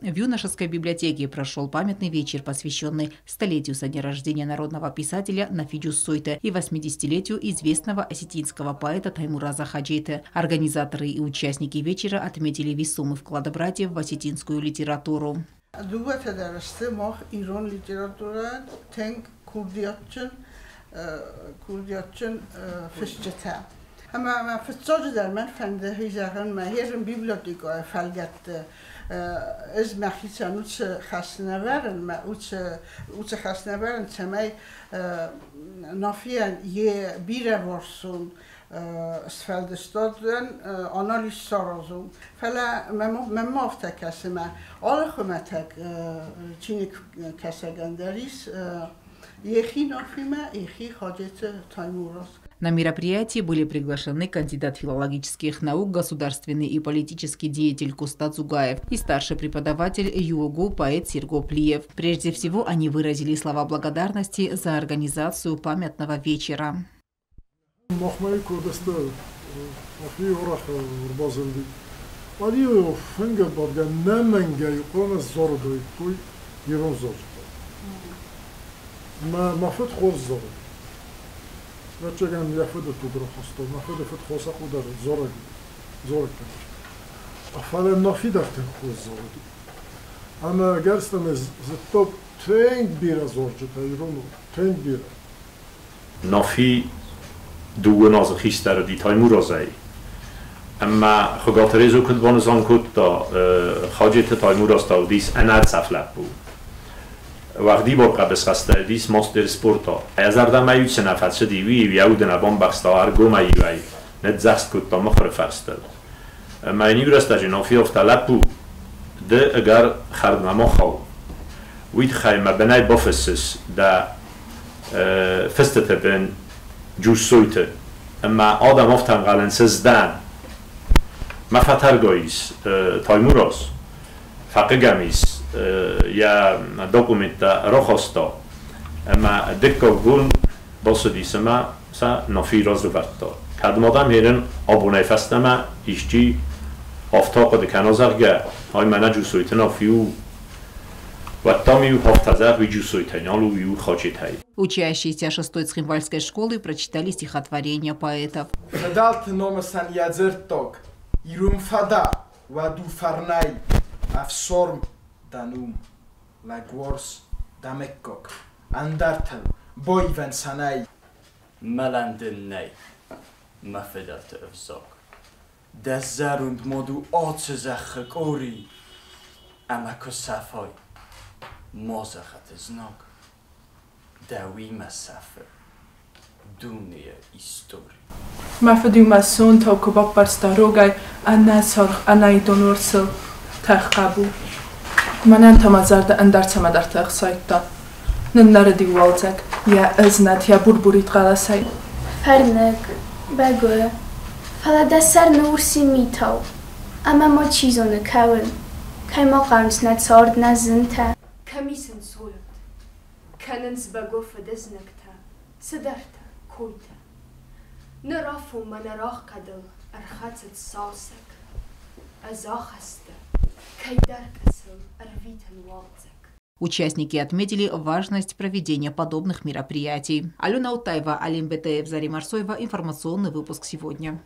В юношеской библиотеке прошел памятный вечер, посвященный столетию со дня рождения народного писателя Нафи Джуссойта и 80-летию известного осетинского поэта Таймураза Хаджиты. Организаторы и участники вечера отметили весомый вклад братьев в осетинскую литературу. Ama fıtsalı dermen fende hizahın mehirin biblioteko felget از مخیصان اوچ خسنورن ما اوچ خسنورن تمای نافیان یه بیره ورسون استفادهستادن آنالیز سرازون فلا ممافت کسمه آل خمتک چینی کسگندریس یخی نافیمه یخی حاجت تایموراس. На мероприятии были приглашены кандидат филологических наук, государственный и политический деятель Кустат Зугаев и старший преподаватель ЮОГУ поэт Серго Плиев. Прежде всего, они выразили слова благодарности за организацию памятного вечера. Начаган яфуд тудро хостов, нафуд фуд хоса худар зораг зораг. Афален нафи дафтен хоз зораг. Ама герстам из топ тенг бира зоржу тайрону тенг бира. Нафи дуган az хистер ди Таймурозай. Ама хогатарезу куд банзан куд та хаджет Таймуроз та дис анад сафлапу. وقتی با قبض خسته دیس ماستر سپورتا از دردم میوچ نفس دیوی ویودن بام بخستا ارگو میوی نتزست کد تا مخر فرستد معنی برسته جنافی افتلپو ده اگر خرد نما خواو وید خیمه بنای بافسس ده فستت بین جوش سویته اما آدم افتن غلن سزدن مفتر گاییس تایموراز فقه گمیس یا دکومنت راخستا اما دکترگون باسدیس ما سا نافی راز رو برتا کدوم آدم هرن آبونه فستما ایشتی آفتاق دکنازرگه های منه جوسویت نافیو و тамию хафтазах ви джусойтанялу виу хачетай. Учащиеся 6-й Цхинвальской школы прочитали стихотворения поэтов. Федалт номасан ядзерток, ирум фада, ваду фарнай, афсорм данум, лагворс дамеккок, андартел, бойвен санай. Melendennei, mafedalt öfzak. Dezzerund modu åtsezachek ori, amako safai. Mozachat znog, dawi masafer, dunia istori. Mafedu mason ta kobapar starogay, anna sarh anay donorsel taqabu. Manan tamazarda andartsama dar taqsayta. Nennardi walzak, ya aznat ya burburit qalasay. Farnak, bagoe. Fala dasar nursi mitaw. Ama mo chizone kawen. Kai mo qams nat sord nazinta. كميسن صولت كاننس بقوف دزنكتا صدرتا كويتا نرافو ما نراخ قدل أرخاتت صاصك أزاخستا كيدارك أسل أرفيت الوالزك. Участники отметили важность проведения подобных мероприятий. Алена Утаева, Алим Бетеев, Зарим Арсоева. Информационный выпуск сегодня.